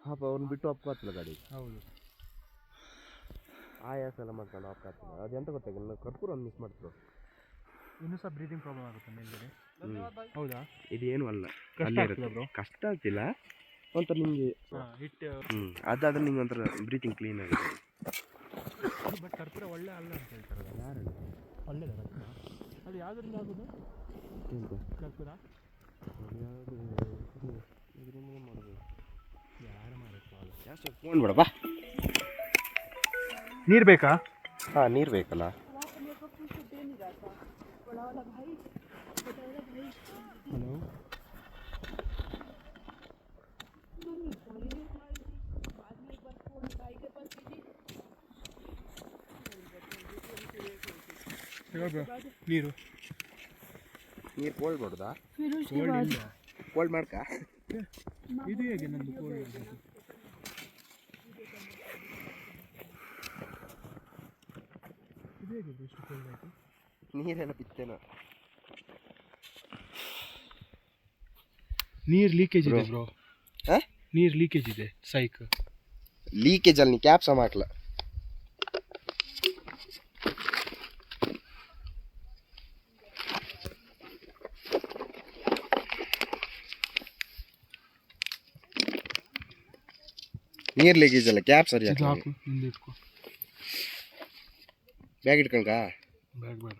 ಪಾಪ ಅವ್ನು ಬಿಟ್ಟು ಒಪ್ಕೋತಿಲ್ಲ ಗಾಡಿ. ಹೌದು, ಆಯಾಸ ಎಲ್ಲ ಮಾಡ್ಕೊಂಡು ಒಪ್ಕೋತಿಲ್ಲ. ಅದೆಂತ ಗೊತ್ತಾಗಿಲ್ಲ, ಕಟ್ಕೂರು ಒಂದು ಮಿಸ್ ಮಾಡ್ತಾರೆ. ಇನ್ನೂ ಸಹ ಬ್ರೀದಿಂಗ್ ಪ್ರಾಬ್ಲಮ್ ಆಗುತ್ತೆ ಮೇಲ್ಗಡೆ. ಹೌದಾ? ಇದೇನು ಅಲ್ಲ, ಕಷ್ಟ ಆಗ್ತಿಲ್ಲ ಒಂಥರ ನಿಮಗೆ ಹಿಟ್ಟು. ಅದಾದ್ರೆ ನಿಂಗೆ ಒಂಥರ ಬ್ರೀತಿಂಗ್ ಕ್ಲೀನ್ ಆಗಿದೆ. ಬಟ್ ಕರ್ಪೂರ ಒಳ್ಳೆ ಅಲ್ಲ ಅಂತ ಹೇಳ್ತಾರಲ್ಲ. ಯಾರು ಒಳ್ಳೆಯದ ಕರ್ಪೂರ? ಅದು ಯಾವುದರಿಂದ ಆಗೋದು ಕರ್ಪೂರ? ಇದರಿಂದ ಮಾಡೋದು ಯಾರು ಮಾಡೋದು? ಜಾಸ್ತಿ ಫೋನ್ ಬೇಡ ಬಾ. ನೀರು ಬೇಕಾ? ಹಾಂ, ನೀರು ಬೇಕಲ್ಲ. ಹಲೋ, ನೀರು ನೀರು ಕೋಲ್ಡ್ ಮಾಡೋದಾ? ಕೋಲ್ಡ್ ಇಲ್ಲ, ಕೋಲ್ಡ್ ಮಾಡ್ಕ. ಇದು ಹೇಗೆ ನಂದು ಕೋಲ್ಡ್? ಇದು ಹೇಗೆ ಎಷ್ಟು ಕೋಲ್ಡ್ ಆಯಿತು? ನೀರೆಲ್ಲ ಬಿತ್ತೇನೋ. ನೀರು ಲೀಕೇಜ್ ಇದೆ ಬ್ರೋ. ಹಾಂ, ನೀರು ಲೀಕೇಜ್ ಇದೆ. ಸೈಕ್ ಲೀಕೇಜ್ ಅಲ್ಲಿ ನೀ ಕ್ಯಾಪ್ ಸಹ ಹಾಕ್ಲ. ನೀರು ಲೀಕೇಜ್ ಅಲ್ಲ, ಕ್ಯಾಪ್ ಸರಿ ಹಾಕು. ಹಿಂದೆ ಇಟ್ಕೊ. ಬ್ಯಾಗ್ ಇಟ್ಕೊಂಡ್ಕಾ? ಬ್ಯಾಗ್ ಬೇಡ.